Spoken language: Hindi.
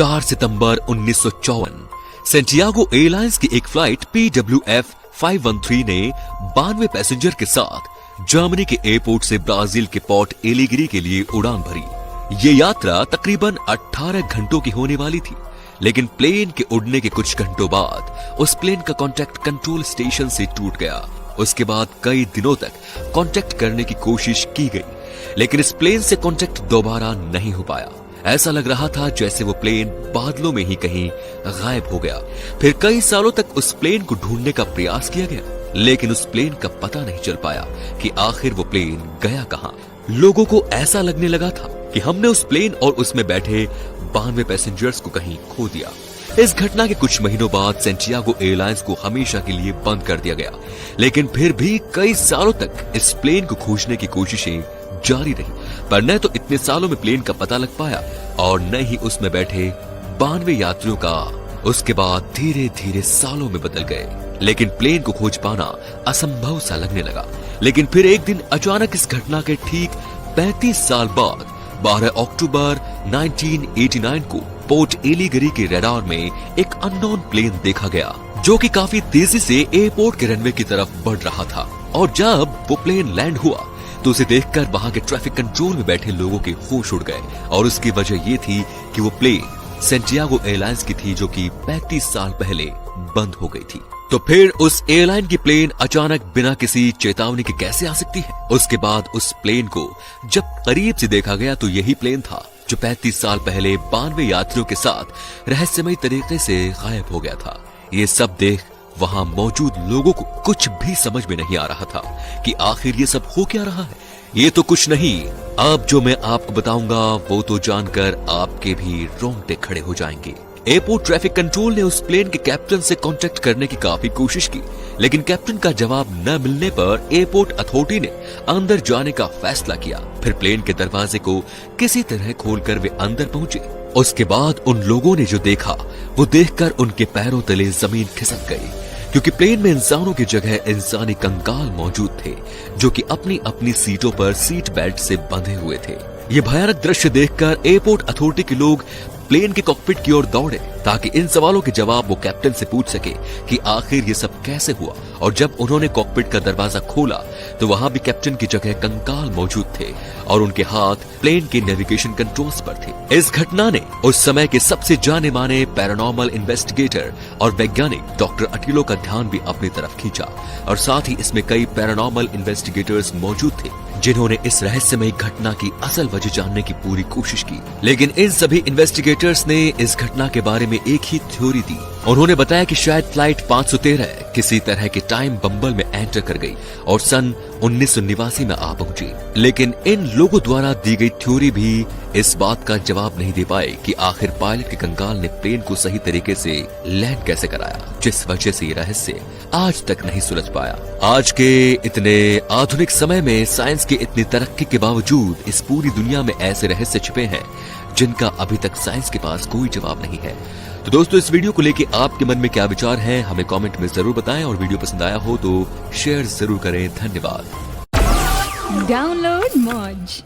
4 सितंबर 1954 सैंटियागो एयरलाइंस की एक फ्लाइट PWF 513 ने 92 पैसेंजर के साथ जर्मनी के एयरपोर्ट से ब्राजील के पोर्ट एलिगरी के लिए उड़ान भरी। ये यात्रा तकरीबन 18 घंटों की होने वाली थी, लेकिन प्लेन के उड़ने के कुछ घंटों बाद उस प्लेन का कांटेक्ट कंट्रोल स्टेशन से टूट गया। उसके बाद कई दिनों तक कांटेक्ट करने की कोशिश की गई, लेकिन इस प्लेन से कांटेक्ट दोबारा नहीं हो पाया। ऐसा लग रहा था जैसे वो प्लेन बादलों में ही कहीं गायब हो गया। फिर कई सालों तक उस प्लेन को ढूंढने का प्रयास किया गया, लेकिन उस प्लेन का पता नहीं चल पाया कि आखिर वो प्लेन गया कहां। लोगों को ऐसा लगने लगा था कि हमने उस प्लेन और उसमें बैठे 92 पैसेंजर्स को कहीं खो दिया। इस घटना के कुछ महीनों बाद सैंटियागो एयरलाइंस को हमेशा के लिए बंद कर दिया गया, लेकिन फिर भी कई सालों तक इस प्लेन को खोजने की कोशिशें जारी रही। पर न तो इतने सालों में प्लेन का पता लग पाया और न ही उसमें बैठे 92 यात्रियों का। उसके बाद धीरे धीरे सालों में बदल गए, लेकिन प्लेन को खोज पाना असंभव सा लगने लगा। लेकिन फिर एक दिन अचानक इस घटना के ठीक 35 साल बाद 12 अक्टूबर 1989 को पोर्ट एलिगरी के रडार में एक अननोन प्लेन देखा गया, जो कि काफी तेजी से एयरपोर्ट के रनवे की तरफ बढ़ रहा था। और जब वो प्लेन लैंड हुआ तो उसे देखकर वहां के ट्रैफिक कंट्रोल में बैठे लोगों के होश उड़ गए। और उसकी वजह ये थी कि वो प्लेन सैंटियागो एयरलाइंस की थी, जो कि 35 साल पहले बंद हो गई थी। तो फिर उस एयरलाइन की प्लेन अचानक बिना किसी चेतावनी के कैसे आ सकती है? उसके बाद उस प्लेन को जब करीब से देखा गया तो यही प्लेन था जो 35 साल पहले 92 यात्रियों के साथ रहस्यमयी तरीके से गायब हो गया था। ये सब देख वहां मौजूद लोगों को कुछ भी समझ में नहीं आ रहा था कि आखिर ये सब हो क्या रहा है। ये तो कुछ नहीं, अब जो मैं आपको बताऊंगा वो तो जानकर आपके भी रोंगटे खड़े हो जाएंगे। एयरपोर्ट ट्रैफिक कंट्रोल ने उस प्लेन के कैप्टन से कांटेक्ट करने की काफी कोशिश की, लेकिन कैप्टन का जवाब न मिलने पर एयरपोर्ट अथॉरिटी ने अंदर जाने का फैसला किया। फिर प्लेन के दरवाजे को किसी तरह खोलकर वे अंदर पहुंचे। उसके बाद उन लोगों ने जो देखा वो देखकर उनके पैरों तले जमीन खिसक गई, क्योंकि प्लेन में इंसानों की जगह इंसानी कंकाल मौजूद थे, जो कि अपनी अपनी सीटों पर सीट बेल्ट से बंधे हुए थे। ये भयानक दृश्य देखकर एयरपोर्ट अथॉरिटी के लोग प्लेन के कॉकपिट की ओर दौड़े ताकि इन सवालों के जवाब वो कैप्टन से पूछ सके कि आखिर ये सब कैसे हुआ। और जब उन्होंने कॉकपिट का दरवाजा खोला तो वहां भी कैप्टन की जगह कंकाल मौजूद थे और उनके हाथ प्लेन के नेविगेशन कंट्रोल्स पर थे। इस घटना ने उस समय के सबसे जाने माने पैरानॉर्मल इन्वेस्टिगेटर और वैज्ञानिक डॉक्टर अटिलो का ध्यान भी अपनी तरफ खींचा, और साथ ही इसमें कई पैरानॉर्मल इन्वेस्टिगेटर्स मौजूद थे जिन्होंने इस रहस्यमयी घटना की असल वजह जानने की पूरी कोशिश की। लेकिन इन सभी इन्वेस्टिगेटर्स ने इस घटना के बारे में एक ही थ्योरी दी। उन्होंने बताया कि शायद फ्लाइट 513 किसी तरह के टाइम बम्बल में एंटर कर गई और सन 1989 में आ पहुंची। लेकिन इन लोगों द्वारा दी गई थ्योरी भी इस बात का जवाब नहीं दे पाए कि आखिर पायलट के कंकाल ने प्लेन को सही तरीके से लैंड कैसे कराया, जिस वजह से ये रहस्य आज तक नहीं सुलझ पाया। आज के इतने आधुनिक समय में साइंस की इतनी तरक्की के बावजूद इस पूरी दुनिया में ऐसे रहस्य छिपे हैं जिनका अभी तक साइंस के पास कोई जवाब नहीं है। तो दोस्तों, इस वीडियो को लेके आपके मन में क्या विचार हैं हमें कमेंट में जरूर बताएं, और वीडियो पसंद आया हो तो शेयर जरूर करें। धन्यवाद। डाउनलोड मौज।